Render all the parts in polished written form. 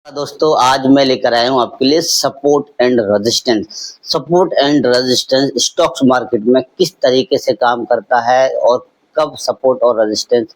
दोस्तों आज मैं लेकर आया हूँ आपके लिए support and resistance. Support and resistance stocks market में किस तरीके से काम करता है और कब सपोर्ट और रेजिस्टेंस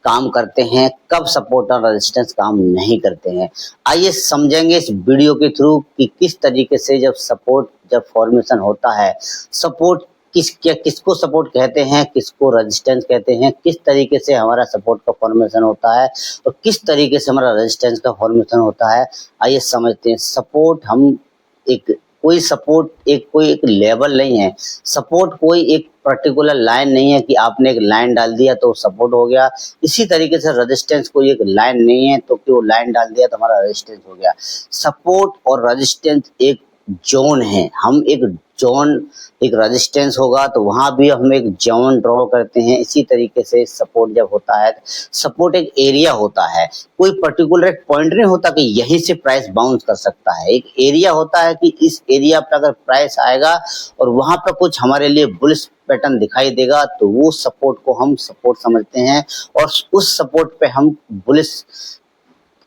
काम करते हैं, कब सपोर्ट और रेजिस्टेंस काम नहीं करते हैं। आइए समझेंगे इस वीडियो के थ्रू कि किस तरीके से जब फॉर्मेशन होता है, सपोर्ट किसको सपोर्ट कहते हैं, किसको रेजिस्टेंस कहते हैं, किस तरीके से हमारा सपोर्ट का फॉर्मेशन होता है और किस तरीके से हमारा रेजिस्टेंस का फॉर्मेशन होता है। आइए समझते हैं। सपोर्ट हम एक कोई एक लेवल नहीं है। सपोर्ट कोई एक पर्टिकुलर लाइन नहीं है कि आपने एक लाइन डाल दिया तो सपोर्ट हो गया। इसी तरीके से रेजिस्टेंस कोई एक लाइन नहीं है तो कि वो लाइन डाल दिया तो हमारा रेजिस्टेंस हो गया। सपोर्ट और रेजिस्टेंस एक जोन है। हम एक रेजिस्टेंस होगा तो वहां भी हम एक जोन ड्रॉ करते हैं। इसी तरीके से सपोर्ट जब होता है, सपोर्ट एक एरिया होता है। कोई पर्टिकुलर एक पॉइंट नहीं होता कि यहीं से प्राइस बाउंस कर सकता है। एक एरिया होता है कि इस एरिया पर अगर प्राइस आएगा और वहां पर कुछ हमारे लिए बुलिश पैटर्न दिखाई देगा तो वो सपोर्ट को हम सपोर्ट समझते हैं और उस सपोर्ट पे हम बुलिश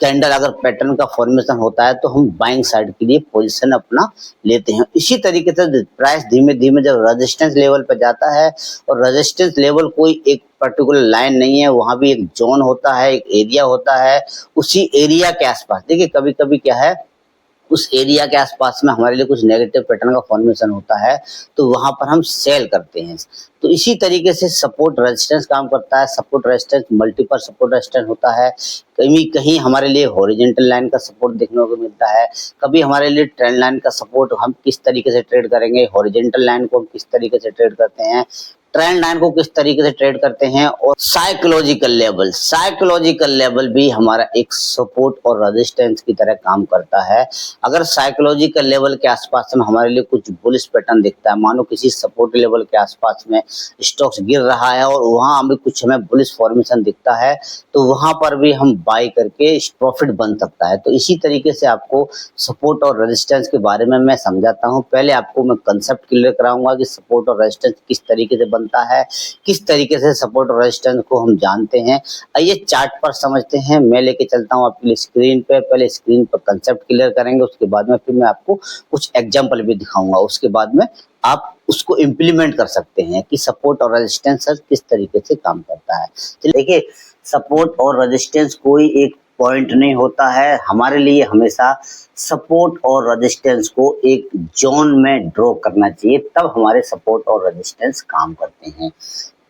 कैंडल अगर पैटर्न का फॉर्मेशन होता है तो हम बाइंग साइड के लिए पोजीशन अपना लेते हैं। इसी तरीके से प्राइस धीमे धीमे जब रेजिस्टेंस लेवल पर जाता है, और रेजिस्टेंस लेवल कोई एक पर्टिकुलर लाइन नहीं है, वहां भी एक जोन होता है, एक एरिया होता है। उसी एरिया के आसपास देखिए कभी कभी क्या है, उस एरिया के आसपास में हमारे लिए कुछ नेगेटिव पैटर्न का फॉर्मेशन होता है तो वहां पर हम सेल करते हैं। तो इसी तरीके से सपोर्ट रेजिस्टेंस काम करता है। Support resistance multiple support resistance होता है। कहीं कहीं हमारे लिए हॉरिजॉन्टल लाइन का सपोर्ट देखने को मिलता है, कभी हमारे लिए ट्रेंड लाइन का सपोर्ट। हम किस तरीके से ट्रेड करेंगे, हॉरिजॉन्टल लाइन को हम किस तरीके से ट्रेड करते हैं, ट्रेंड लाइन को किस तरीके से ट्रेड करते हैं, और साइकोलॉजिकल लेवल भी हमारा एक सपोर्ट और रेजिस्टेंस की तरह काम करता है। अगर साइकोलॉजिकल लेवल के आसपास में हमारे लिए कुछ बुलिश पैटर्न दिखता है, मानो किसी सपोर्ट लेवल के आसपास में स्टॉक्स गिर रहा है और वहां हमें बुलिश फॉर्मेशन दिखता है तो वहां पर भी हम बाई करके प्रॉफिट बन सकता है। तो इसी तरीके से आपको सपोर्ट और रेजिस्टेंस के बारे में मैं समझाता हूं। पहले आपको मैं कंसेप्ट क्लियर कराऊंगा कि सपोर्ट और रेजिस्टेंस किस तरीके से बनता है, किस तरीके से सपोर्ट और रेजिस्टेंस को हम जानते हैं। आइए चार्ट पर समझते हैं। मैं लेके चलता हूं आपके लिए स्क्रीन पे। पहले स्क्रीन पर कंसेप्ट क्लियर करेंगे, उसके बाद में फिर मैं आपको कुछ एग्जांपल भी दिखाऊंगा। उसके बाद में आप उसको इम्प्लीमेंट कर सकते हैं कि सपोर्ट और रेजिस्टेंस किस तरीके से काम करता है। देखिए सपोर्ट और रेजिस्टेंस कोई एक पॉइंट नहीं होता है। हमारे लिए हमेशा सपोर्ट और रेजिस्टेंस को एक जोन में ड्रॉ करना चाहिए, तब हमारे सपोर्ट और रेजिस्टेंस काम करते हैं।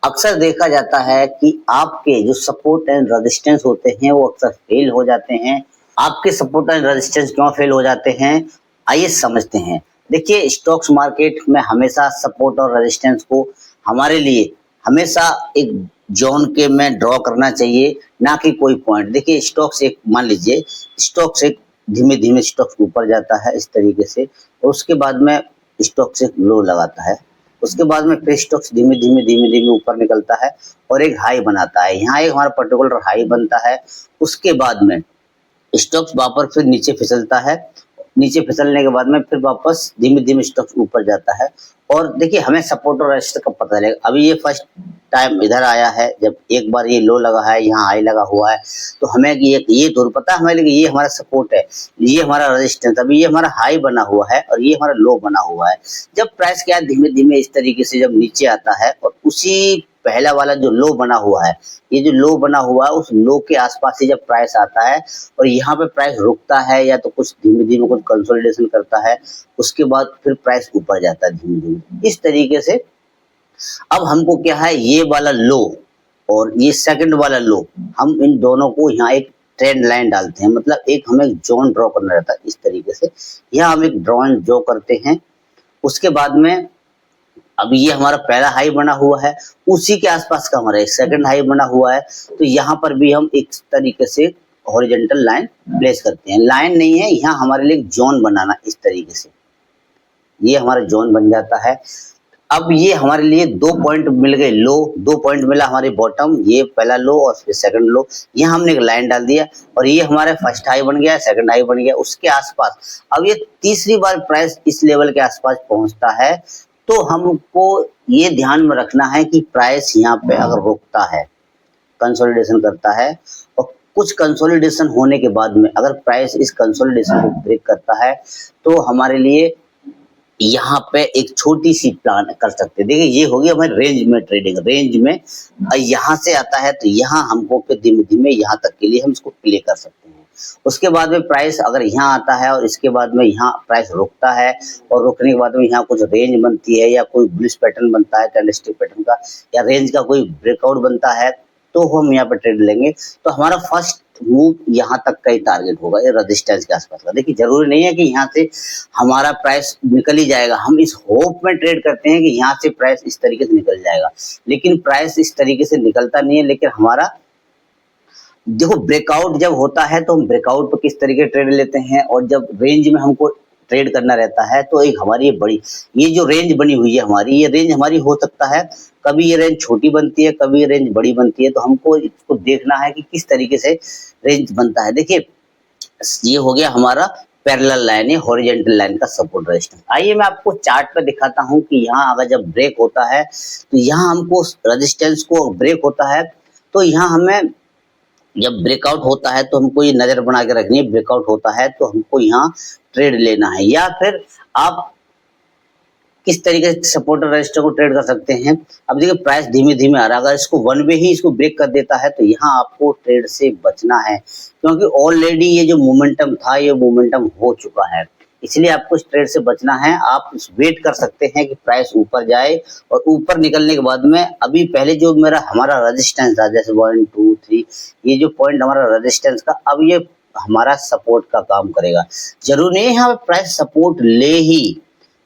अक्सर देखा जाता है कि आपके जो सपोर्ट एंड रेजिस्टेंस होते हैं वो अक्सर फेल हो जाते हैं। आपके सपोर्ट एंड रेजिस्टेंस क्यों फेल हो जाते हैं, आइए समझते हैं। देखिए स्टॉक्स मार्केट में हमेशा सपोर्ट और रेजिस्टेंस को हमारे लिए हमेशा एक जोन के में ड्रॉ करना चाहिए, ना कि कोई पॉइंट। देखिए स्टॉक्स एक मान लीजिए, स्टॉक्स एक धीमे धीमे स्टॉक्स ऊपर जाता है इस तरीके से, और उसके बाद में स्टॉक्स एक लो लगाता है। उसके बाद में फिर स्टॉक्स धीमे धीमे ऊपर निकलता है और एक हाई बनाता है। यहाँ एक हमारा पर्टिकुलर हाई बनता है। उसके बाद में स्टॉक्स वापस फिर नीचे फिसलता है। नीचे फिसलने के बाद में फिर वापस धीमे धीमे स्टॉक्स ऊपर जाता है। और देखिए हमें सपोर्ट और रेजिस्टेंस का पता चलेगा। अभी ये फर्स्ट टाइम इधर आया है, जब एक बार ये लो लगा है, यहाँ हाई लगा हुआ है, तो हमें ये जरूर पता है हमें कि ये हमारा सपोर्ट है, ये हमारा रेजिस्टेंस। अभी ये हमारा हाई बना हुआ है और ये हमारा लो बना हुआ है। जब प्राइस क्या धीमे धीमे इस तरीके से जब नीचे आता है और उसी पहला वाला जो लो बना हुआ है, ये जो लो बना हुआ है उस लो के आसपास से जब प्राइस आता है और यहाँ पे प्राइस रुकता है या तो कुछ धीमे धीमे कुछ कंसोलिडेशन करता है, उसके बाद फिर प्राइस ऊपर जाता है धीमे धीमे इस तरीके से। अब हमको क्या है, ये वाला लो और ये सेकंड वाला लो, हम इन दोनों को यहाँ एक ट्रेंड लाइन डालते हैं, मतलब एक हमें जोन ड्रॉ करना रहता है इस तरीके से। यहाँ हम एक ड्रॉ करते हैं। उसके बाद में अब ये हमारा पहला हाई बना हुआ है, उसी के आसपास का हमारा एक सेकंड हाई बना हुआ है, तो यहाँ पर भी हम एक तरीके से हॉरिजॉन्टल लाइन प्लेस करते हैं। लाइन नहीं है, यहाँ हमारे लिए जोन बनाना इस तरीके से, ये हमारा जोन बन जाता है। अब ये हमारे लिए 2 पॉइंट मिल गए, लो 2 पॉइंट मिला हमारे बॉटम, ये पहला लो और फिर सेकंड लो। यहाँ हमने एक लाइन डाल दिया और ये हमारा फर्स्ट हाई बन गया, सेकंड हाई बन गया। उसके आसपास अब ये तीसरी बार प्राइस इस लेवल के आसपास पहुंचता है, तो हमको ये ध्यान में रखना है कि प्राइस यहाँ पे अगर रुकता है, कंसोलिडेशन करता है और कुछ कंसोलिडेशन होने के बाद में अगर प्राइस इस कंसोलिडेशन को ब्रेक करता है तो हमारे लिए यहाँ पे एक छोटी सी प्लान कर सकते हैं। देखिए ये हो गया हमारे रेंज में ट्रेडिंग, रेंज में यहाँ से आता है तो यहाँ हमको फिर धीमे धीमे यहाँ तक के लिए हम इसको प्ले कर सकते हैं। उसके बाद में प्राइस अगर यहाँ आता है और इसके बाद में यहाँ प्राइस रुकता है और रुकने के बाद में यहाँ कुछ रेंज बनती है या कोई बुलिश पैटर्न बनता है कैंडलस्टिक पैटर्न का या रेंज का कोई ब्रेकआउट बनता है तो हम यहाँ पे ट्रेड लेंगे। तो हमारा फर्स्ट मूव यहाँ तक का ही टारगेट होगा, ये रेजिस्टेंस के आसपास का। देखिए जरूरी नहीं है कि यहाँ से हमारा प्राइस निकल ही जाएगा, हम इस होप में ट्रेड करते हैं कि यहाँ से प्राइस इस तरीके से निकल जाएगा, लेकिन प्राइस इस तरीके से निकलता नहीं है। लेकिन हमारा देखो ब्रेकआउट जब होता है तो हम ब्रेकआउट पर किस तरीके ट्रेड लेते हैं, और जब रेंज में हमको ट्रेड करना रहता है तो एक हमारी ये जो रेंज बनी हुई है हमारी, ये रेंज हमारी हो सकता है कभी ये रेंज छोटी बनती है, कभी ये रेंज बड़ी बनती है। तो हमको इसको देखना है कि किस तरीके से रेंज बनता है। देखिए ये हो गया हमारा पैरेलल लाइन या हॉरिजॉन्टल लाइन का सपोर्ट रेजिस्टेंस। आइए मैं आपको चार्ट पे दिखाता हूं कि यहाँ अगर जब ब्रेक होता है तो यहाँ हमको रेजिस्टेंस को ब्रेक होता है तो यहाँ हमें जब ब्रेकआउट होता है तो हमको ये नजर बना के रखनी है, ब्रेकआउट होता है तो हमको यहाँ ट्रेड लेना है। या फिर आप किस तरीके से सपोर्ट और रेजिस्टर को ट्रेड कर सकते हैं। अब देखिए प्राइस धीमे धीमे आ रहा है, अगर इसको वन वे ही इसको ब्रेक कर देता है तो यहाँ आपको ट्रेड से बचना है, क्योंकि ऑलरेडी ये जो मोमेंटम था ये मोमेंटम हो चुका है, इसलिए आपको इस ट्रेड से बचना है। आप वेट कर सकते हैं कि प्राइस ऊपर जाए और ऊपर निकलने के बाद में अभी पहले जो हमारा रेजिस्टेंस था जैसे 1 2 3 ये जो पॉइंट हमारा रेजिस्टेंस का, अब ये हमारा सपोर्ट का काम करेगा। जरूरी नहीं है यहाँ पे प्राइस सपोर्ट ले ही,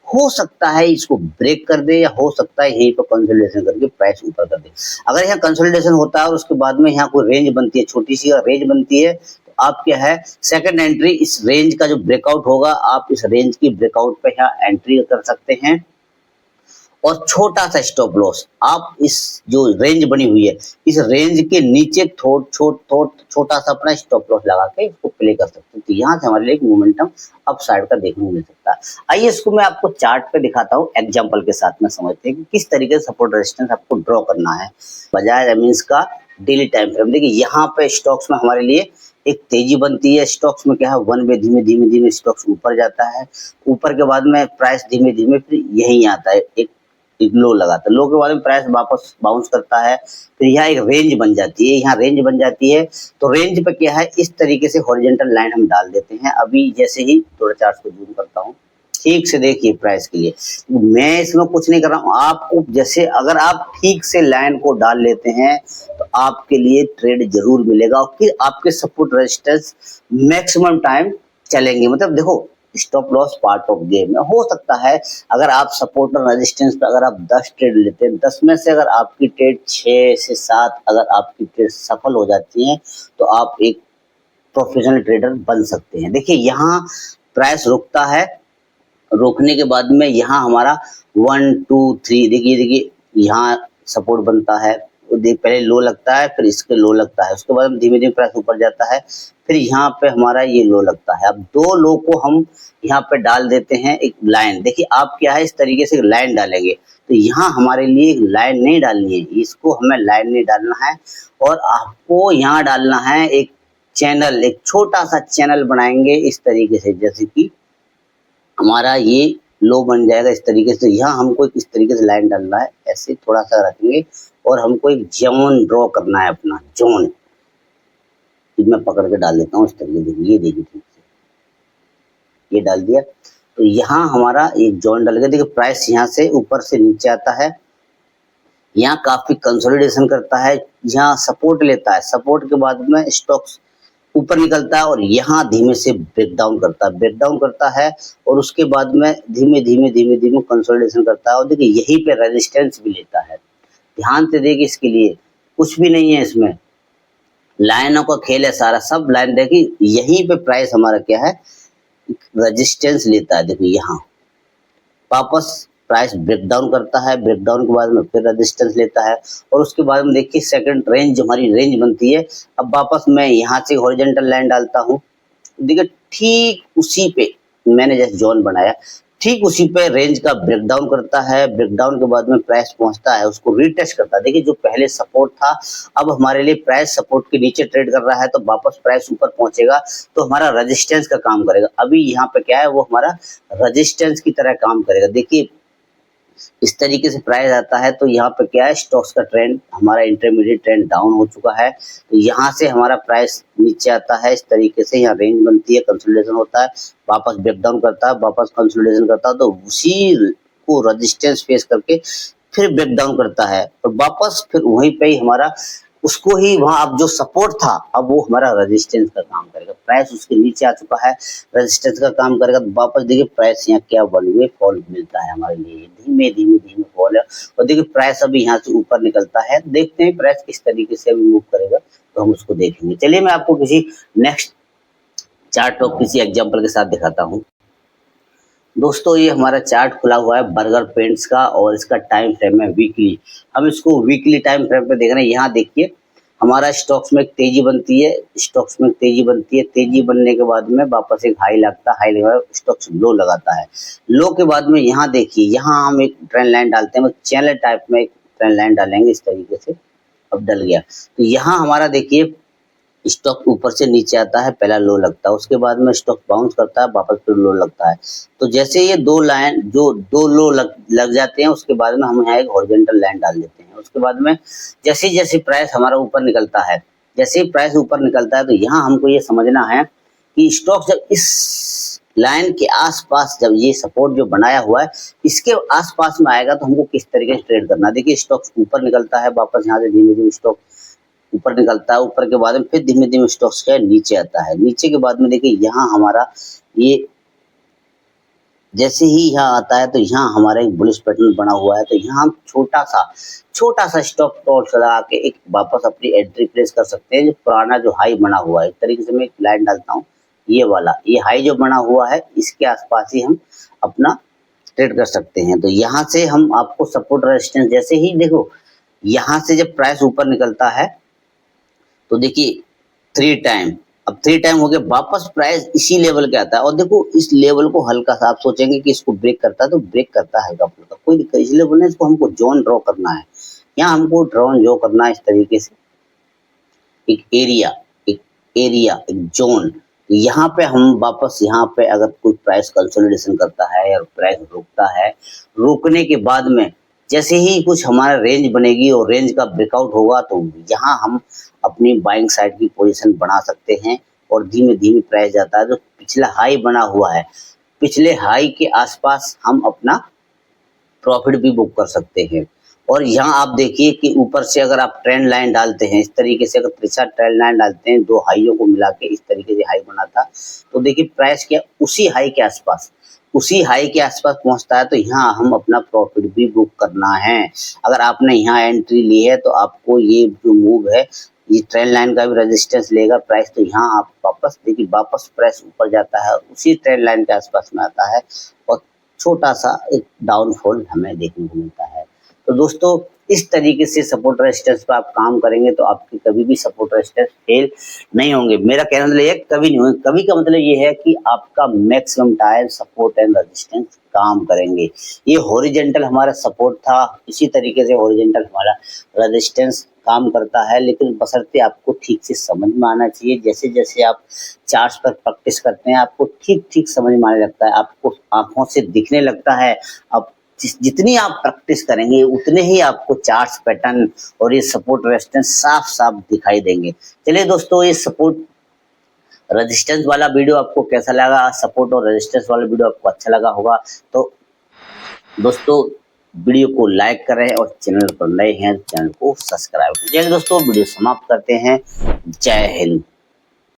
हो सकता है इसको ब्रेक कर दे या हो सकता है यहीं पर कंसोलिडेशन करके प्राइस ऊपर कर दे। अगर यहाँ कंसोलिडेशन होता है और उसके बाद में यहाँ कोई रेंज बनती है, छोटी सी रेंज बनती है, तो आप क्या है सेकंड एंट्री इस रेंज का जो ब्रेकआउट होगा आप इस रेंज की ब्रेकआउट पे यहाँ एंट्री कर सकते हैं और छोटा सा स्टॉप लॉस आप इस जो रेंज बनी हुई है इस रेंज के नीचे छोटा सा अपना स्टॉप लॉस लगा के इसको प्ले कर सकते हैं। तो यहाँ से हमारे लिए एक मोमेंटम अप साइड का देखने को मिल सकता है। आइए इसको मैं आपको चार्ट पे दिखाता हूँ, एग्जांपल के साथ में समझते हैं कि किस तरीके से सपोर्ट रेजिस्टेंस आपको ड्रॉ करना है बजाय एमीन्स का डेली टाइम फ्रेम। देखिए यहाँ पे स्टॉक्स में हमारे लिए एक तेजी बनती है, स्टॉक्स में क्या है वन वे धीमे धीमे स्टॉक्स ऊपर जाता है, ऊपर के बाद में प्राइस धीमे धीमे फिर यहीं आता है, एक लो लगाता है, लो के बाद में प्राइस वापस बाउंस करता है, फिर यहाँ एक रेंज बन जाती है, यहाँ रेंज बन जाती है। तो रेंज पे क्या है इस तरीके से हॉरिजॉन्टल लाइन हम डाल देते हैं। अभी जैसे ही थोड़ा चार्ट को जूम करता हूँ, ठीक से देखिए प्राइस के लिए मैं इसमें कुछ नहीं कर रहा हूँ, आपको जैसे अगर आप ठीक से लाइन को डाल लेते हैं तो आपके लिए ट्रेड जरूर मिलेगा और फिर आपके सपोर्ट रेजिस्टेंस मैक्सिमम टाइम चलेंगे। मतलब देखो stop loss part of game में हो सकता है अगर आप सपोर्ट और रेजिस्टेंस पे अगर आप 10 ट्रेड लेते हैं, 10 में से अगर आपकी ट्रेड 6 से 7 अगर आपकी ट्रेड सफल हो जाती है तो आप एक प्रोफेशनल ट्रेडर बन सकते हैं। देखिए यहाँ प्राइस रुकता है, रोकने के बाद में यहाँ हमारा 1 2 3 देखिए यहाँ सपोर्ट बनता है, पहले लो लगता है फिर इसके लो लगता है, उसके बाद धीमे धीमे प्राइस ऊपर जाता है, फिर यहाँ पे हमारा ये लो लगता है। अब दो लो को हम यहाँ पे डाल देते हैं एक लाइन। देखिए आप क्या है इस तरीके से लाइन डालेंगे तो यहाँ हमारे लिए एक लाइन नहीं डालनी है, इसको हमें लाइन नहीं डालना है और आपको यहाँ डालना है एक चैनल, एक छोटा सा चैनल बनाएंगे इस तरीके से, जैसे कि हमारा ये लो बन जाएगा इस तरीके से। यहाँ हमको इस तरीके से लाइन डालना है, ऐसे थोड़ा सा रखेंगे और हमको एक जोन ड्रॉ करना है, अपना जोन मैं पकड़ के डाल देता हूँ इस तरीके से, ये देखिए ठीक से ये डाल दिया। तो यहाँ हमारा एक जोन डल गया। देखिए प्राइस यहाँ से ऊपर से नीचे आता है, यहाँ काफी कंसोलिडेशन करता है, यहाँ सपोर्ट लेता है, सपोर्ट के बाद में स्टॉक्स ऊपर निकलता है और यहाँ धीमे से ब्रेक डाउन करता है और उसके बाद में धीमे धीमे कंसोलिडेशन करता है और देखिए यहीं पे रेजिस्टेंस भी लेता है। ध्यान से देखिए इसके लिए कुछ भी नहीं है, इसमें लाइनों का खेल है सारा, सब लाइन देखिए यहीं पे प्राइस हमारा क्या है रेजिस्टेंस लेता है। देखिए यहाँ वापस प्राइस ब्रेक डाउन करता है, ब्रेक डाउन के बाद में फिर रेजिस्टेंस लेता है और उसके बाद में देखिए सेकंड रेंज हमारी रेंज बनती है। अब वापस मैं यहाँ से हॉरिजॉन्टल लाइन डालता हूँ, देखिए ठीक उसी पे मैंने जैसे जोन बनाया ठीक उसी पे रेंज का ब्रेकडाउन करता है, ब्रेकडाउन के बाद में प्राइस पहुंचता है, उसको रीटेस्ट करता है। देखिए जो पहले सपोर्ट था, अब हमारे लिए प्राइस सपोर्ट के नीचे ट्रेड कर रहा है, तो वापस प्राइस ऊपर पहुंचेगा तो हमारा रेजिस्टेंस का काम करेगा। अभी यहाँ पे क्या है, वो हमारा रेजिस्टेंस की तरह काम करेगा। देखिए इस तरीके से प्राइस आता है, तो यहाँ पे क्या है, स्टॉक्स का ट्रेंड, हमारा इंटरमीडिएट ट्रेंड डाउन हो चुका है, तो यहाँ से हमारा प्राइस नीचे आता है। इस तरीके से यहाँ रेंज बनती है, कंसोलिडेशन होता है, वापस ब्रेकडाउन करता है, वापस कंसोलिडेशन करता है, तो उसी को रेजिस्टेंस फेस करके फिर ब्रेकडाउन करता है और वापस फिर वहीं पे ही हमारा उसको ही वहां अब जो सपोर्ट था, अब वो हमारा रेजिस्टेंस का काम करेगा। प्राइस उसके नीचे आ चुका है, रेजिस्टेंस का काम करेगा, तो वापस देखिए प्राइस यहाँ क्या वन वे फॉल मिलता है हमारे लिए, धीमे धीमे धीमे फॉल है। और देखिए प्राइस अभी यहाँ से ऊपर निकलता है, देखते हैं प्राइस किस तरीके से अभी मूव करेगा, तो हम उसको देखेंगे। चलिए मैं आपको किसी नेक्स्ट चार्ट और किसी एग्जाम्पल के साथ दिखाता हूँ। दोस्तों ये हमारा चार्ट खुला हुआ है बर्गर पेंट्स का और इसका टाइम फ्रेम है वीकली। हम इसको वीकली टाइम फ्रेम पे देख रहे हैं। यहाँ देखिए हमारा स्टॉक्स में एक तेजी बनती है, स्टॉक्स में तेजी बनती है, तेजी बनने के बाद में वापस एक हाई लगता है, हाई लगा स्टॉक्स लो लगाता है। लो के बाद में यहाँ देखिए, यहाँ हम एक ट्रेंड लाइन डालते हैं, चैनल टाइप में एक ट्रेंड लाइन डालेंगे इस तरीके से। अब डल गया, तो यहाँ हमारा देखिए स्टॉक ऊपर से नीचे आता है, पहला लो लगता है, उसके बाद में स्टॉक बाउंस करता है, वापस फिर लो लगता है। तो जैसे ये दो लाइन जो दो लो लग जाते हैं, उसके बाद में हम यहाँ एक हॉरिजॉन्टल लाइन डाल देते हैं। उसके बाद में जैसे जैसे प्राइस हमारा ऊपर निकलता है, जैसे ही प्राइस ऊपर निकलता है, तो यहाँ हमको ये समझना है कि स्टॉक जब इस लाइन के आसपास, जब ये सपोर्ट जो बनाया हुआ है इसके आसपास में आएगा, तो हमको किस तरीके से ट्रेड करना है। देखिए स्टॉक ऊपर निकलता है, वापस यहाँ से धीमे धीमे स्टॉक ऊपर निकलता है, ऊपर के बाद में फिर धीमे धीमे स्टॉक्स का नीचे आता है। नीचे के बाद में देखिए यहाँ हमारा ये जैसे ही यहाँ आता है, तो यहाँ हमारा एक बुलिश पैटर्न बना हुआ है, तो यहाँ हम छोटा सा स्टॉप लॉस लगा के एक वापस अपनी एंट्री प्लेस कर सकते हैं। जो पुराना जो हाई बना हुआ है, इस तरीके से मैं एक लाइन डालता हूँ, ये वाला ये हाई जो बना हुआ है इसके आसपास ही हम अपना ट्रेड कर सकते हैं। तो यहाँ से हम आपको सपोर्ट रेजिस्टेंस, जैसे ही देखो यहाँ से जब प्राइस ऊपर निकलता है, तो देखिए 3 टाइम, अब 3 टाइम हो गया, वापस प्राइस इसी लेवल के आता है। और देखो इस लेवल को हल्का सा आप सोचेंगे कि इसको ब्रेक करता है, तो ब्रेक करता है हल्का फुल्का, कोई दिक्कत, इसलिए बोलना इसको हमको जोन ड्रॉ करना है। यहाँ हमको ड्रॉ करना है इस तरीके से, एक एरिया एक जोन। यहाँ पे हम वापस यहाँ पे अगर कोई प्राइस कंसोलिडेशन करता है या प्राइस रुकता है, रुकने के बाद में जैसे ही कुछ हमारा रेंज बनेगी और रेंज का ब्रेकआउट होगा, तो यहाँ हम अपनी बाइंग साइड की पोजीशन बना सकते हैं और धीमे धीमे प्राइस जाता है। जो पिछला हाई बना हुआ है, पिछले हाई के आसपास हम अपना प्रॉफिट भी बुक कर सकते हैं। और यहाँ आप देखिए कि ऊपर से अगर आप ट्रेंड लाइन डालते हैं इस तरीके से, अगर तिरछा ट्रेंड लाइन डालते हैं, दो हाइयों को मिला के इस तरीके से हाई बना था, तो देखिए प्राइस क्या उसी हाई के आसपास पहुंचता है, तो यहाँ हम अपना प्रॉफिट भी बुक करना है। अगर आपने यहाँ एंट्री ली है, तो आपको ये जो मूव है, ये ट्रेंड लाइन का भी रेजिस्टेंस लेगा प्राइस, तो यहाँ आप वापस देखिए, वापस प्राइस ऊपर जाता है, उसी ट्रेंड लाइन के आसपास में आता है और छोटा सा एक डाउनफॉल हमें देखने को मिलता है। तो दोस्तों इस तरीके से सपोर्ट रेजिस्टेंस पर आप काम करेंगे, तो आपके कभी भी सपोर्ट रेजिस्टेंस फेल नहीं होंगे। मेरा कहना मतलब ये कभी नहीं होंगे, कभी का मतलब ये है कि आपका maximum time support and resistance काम करेंगे। ये हॉरिजॉन्टल हमारा सपोर्ट था, इसी तरीके से हॉरिजॉन्टल हमारा रेजिस्टेंस काम करता है, लेकिन बशर्ते आपको ठीक से समझ में आना चाहिए। जैसे जैसे आप चार्ट्स पर प्रैक्टिस करते हैं, आपको ठीक समझ में आने लगता है, आपको आंखों से दिखने लगता है। अब जितनी आप प्रैक्टिस करेंगे, उतने ही आपको चार्ट्स पैटर्न और ये सपोर्ट रेजिस्टेंस साफ दिखाई देंगे। चलिए दोस्तों, ये सपोर्ट रेजिस्टेंस वाला वीडियो आपको कैसा लगा, सपोर्ट और रेजिस्टेंस वाला वीडियो आपको अच्छा लगा होगा, तो दोस्तों वीडियो को लाइक करें और चैनल पर नए हैं चैनल को सब्सक्राइब करें। चलिए दोस्तों वीडियो समाप्त करते हैं। जय हिंद।